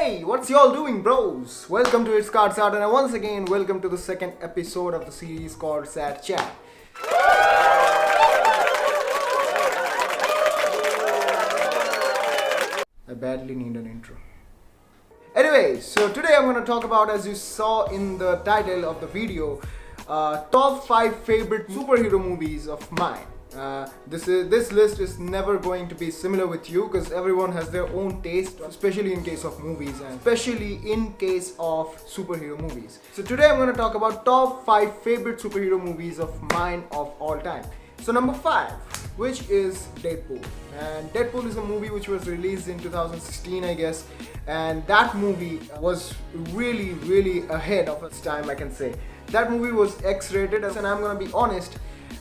Hey, what's y'all doing, bros? Welcome to It's Cards Art, and once again, welcome to the second episode of the series called Sad Chat. I badly need an intro. Anyway, so today I'm going to talk about, as you saw in the title of the video, top 5 favorite superhero movies of mine. This list is never going to be similar with you because everyone has their own taste, especially in case of movies and especially in case of superhero movies. So today I'm going to talk about top 5 favorite superhero movies of mine of all time. So number 5, which is Deadpool. And Deadpool is a movie which was released in 2016, I guess, and that movie was really ahead of its time, I can say. That movie was X-rated, and I'm gonna be honest,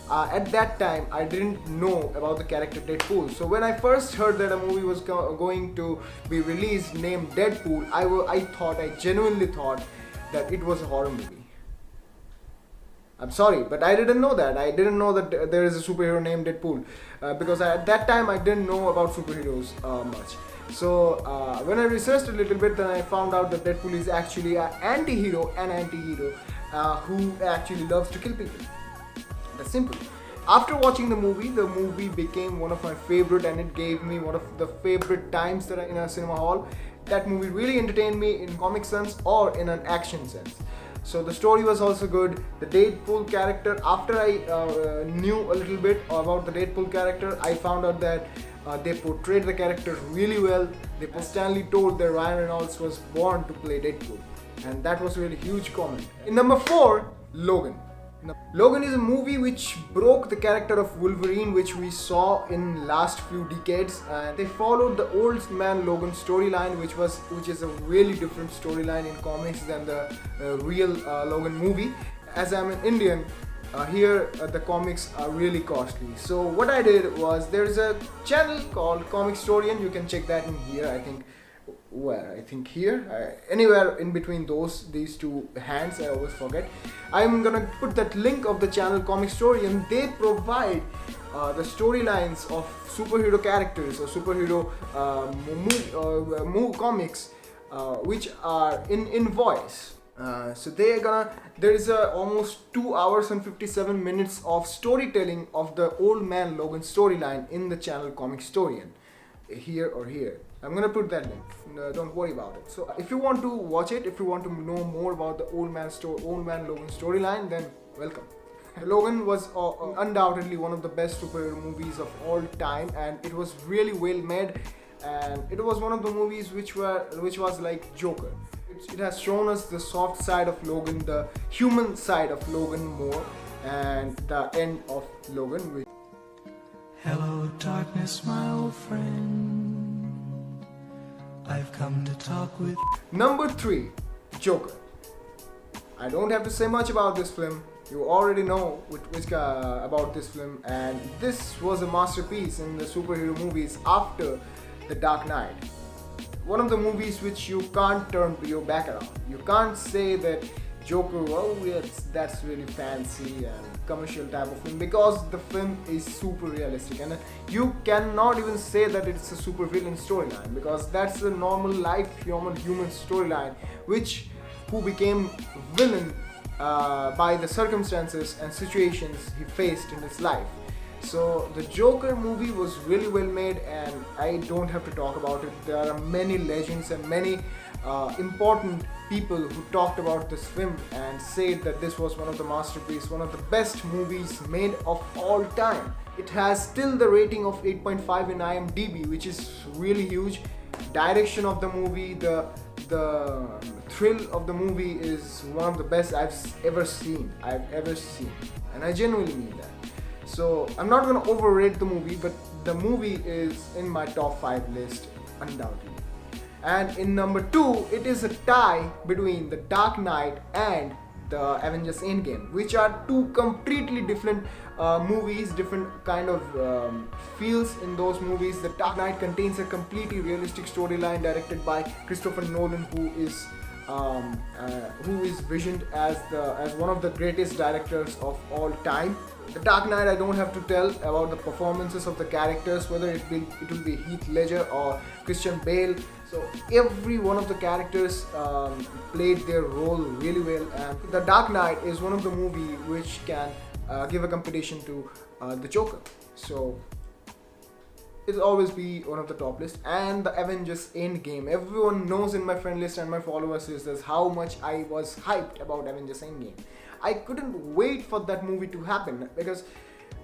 at that time I didn't know about the character Deadpool. So when I first heard that a movie was going to be released named Deadpool, I genuinely thought that it was a horror movie. I'm sorry, but I didn't know that. I didn't know that there is a superhero named Deadpool because at that time I didn't know about superheroes much. So when I researched a little bit, then I found out that Deadpool is actually an anti-hero who actually loves to kill people. That's simple. After watching the movie became one of my favorite, and it gave me one of the favorite times that in a cinema hall. That movie really entertained me in comic sense or in an action sense. So the story was also good. The Deadpool character, after I knew a little bit about the Deadpool character, I found out that they portrayed the character really well. Stanley told that Ryan Reynolds was born to play Deadpool, and that was a really huge comment. In number 4, Logan. Logan is a movie which broke the character of Wolverine, which we saw in last few decades, and they followed the old man Logan storyline, which is a really different storyline in comics than the real Logan movie. As I'm an Indian, here the comics are really costly. So what I did was, there's a channel called COMICSTORIAN. You can check that in here. I think here, anywhere in between these two hands, I always forget. I'm gonna put that link of the channel COMICSTORIAN. They provide the storylines of superhero characters or superhero comics which are in voice. So there is almost 2 hours and 57 minutes of storytelling of the old man Logan storyline in the channel COMICSTORIAN, here or here. I'm gonna put that link. Don't worry about it. So if you want to watch it, if you want to know more about the old man Logan storyline, then welcome. Logan was undoubtedly one of the best superhero movies of all time, and it was really well made. And it was one of the movies which was like Joker. It has shown us the soft side of Logan, the human side of Logan more, and the end of Logan. Hello, darkness, my old friend. I've come to talk with. Number 3, Joker. I don't have to say much about this film. You already know about this film, and this was a masterpiece in the superhero movies after The Dark Knight. One of the movies which you can't turn your back around. You can't say that Joker, oh yes, that's really fancy and commercial type of film, because the film is super realistic, and you cannot even say that it's a super villain storyline, because that's a normal life human storyline who became villain by the circumstances and situations he faced in his life. So the Joker movie was really well made, and I don't have to talk about it. There are many legends and many important people who talked about this film and said that this was one of the masterpieces, one of the best movies made of all time. It has still the rating of 8.5 in IMDb, which is really huge. Direction of the movie, the thrill of the movie is one of the best I've ever seen, and I genuinely mean that. So I'm not gonna overrate the movie, but the movie is in my top 5 list, undoubtedly. And in number 2, it is a tie between The Dark Knight and the Avengers Endgame, which are two completely different movies, different kind of feels in those movies. The Dark Knight contains a completely realistic storyline directed by Christopher Nolan, who is visioned as one of the greatest directors of all time. The Dark Knight, I don't have to tell about the performances of the characters, whether it will be Heath Ledger or Christian Bale. So every one of the characters played their role really well, and The Dark Knight is one of the movie which can give a competition to the Joker. So it'll always be one of the top list. And the Avengers Endgame, everyone knows in my friend list and my followers list is how much I was hyped about Avengers Endgame. I couldn't wait for that movie to happen, because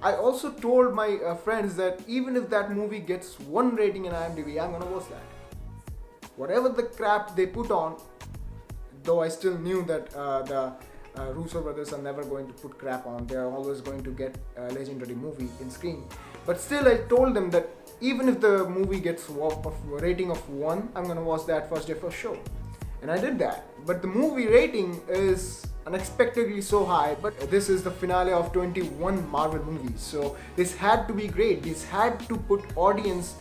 I also told my friends that even if that movie gets 1 rating in IMDb, I'm gonna watch that. Whatever the crap they put on, though I still knew that the Russo brothers are never going to put crap on, they are always going to get a legendary movie in screen. But still, I told them that even if the movie gets a rating of 1, I'm gonna watch that first day for sure. And I did that. But the movie rating is unexpectedly so high, but this is the finale of 21 Marvel movies, so this had to be great. This had to put audience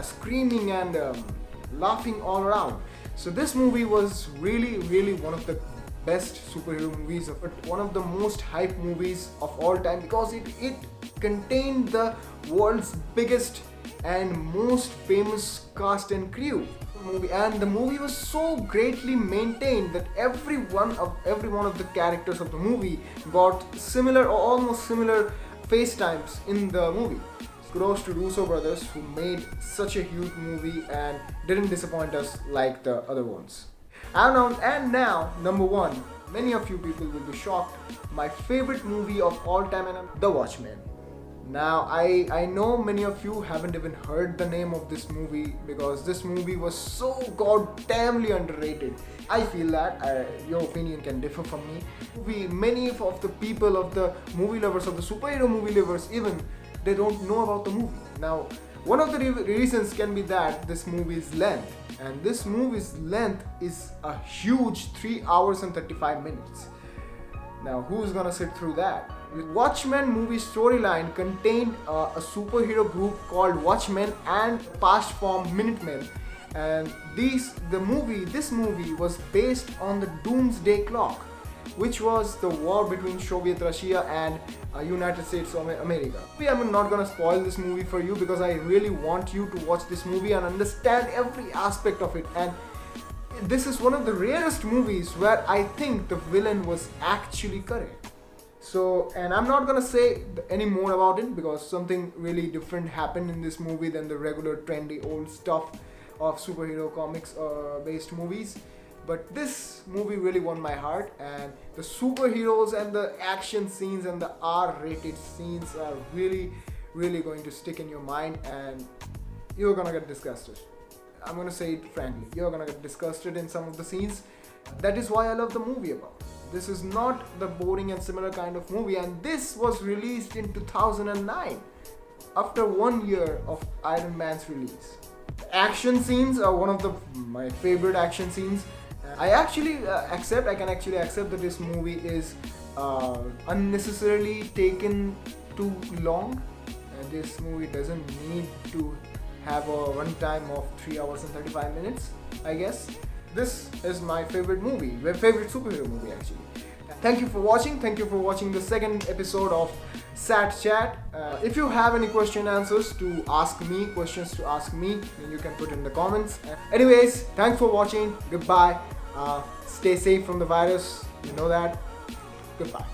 screaming and laughing all around. So this movie was really one of the best superhero movies, but one of the most hyped movies of all time, because it contained the world's biggest and most famous cast and crew movie, and the movie was so greatly maintained that every one of the characters of the movie got similar or almost similar face times in the movie. Kudos to Russo brothers, who made such a huge movie and didn't disappoint us like the other ones. And now, number 1, many of you people will be shocked, my favorite movie of all time, and The Watchmen. Now, I know many of you haven't even heard the name of this movie, because this movie was so goddamnly underrated. I feel that your opinion can differ from me. Many of the people, of the movie lovers, of the superhero movie lovers even, they don't know about the movie. Now, one of the reasons can be that this movie's length, and this movie's length is a huge 3 hours and 35 minutes. Now, who's gonna sit through that? The Watchmen movie storyline contained a superhero group called Watchmen and past form Minutemen, and this movie was based on the Doomsday Clock, which was the war between Soviet Russia and United States of America. I'm not gonna spoil this movie for you, because I really want you to watch this movie and understand every aspect of it. And this is one of the rarest movies where I think the villain was actually correct. So, and I'm not gonna say any more about it, because something really different happened in this movie than the regular trendy old stuff of superhero comics based movies. But this movie really won my heart, and the superheroes and the action scenes and the R-rated scenes are really going to stick in your mind, and you're gonna get disgusted. I'm gonna say it frankly, you're gonna get disgusted in some of the scenes. That is why I love the movie about. This is not the boring and similar kind of movie, and this was released in 2009, after 1 year of Iron Man's release. The action scenes are one of my favorite action scenes. I can actually accept that this movie is unnecessarily taken too long. This movie doesn't need to have a runtime of 3 hours and 35 minutes, I guess. This is my favorite movie, my favorite superhero movie actually. Thank you for watching. Thank you for watching the second episode of Sat Chat. If you have any questions to ask me, then you can put in the comments. Anyways, thanks for watching. Goodbye. Stay safe from the virus. You know that. Goodbye.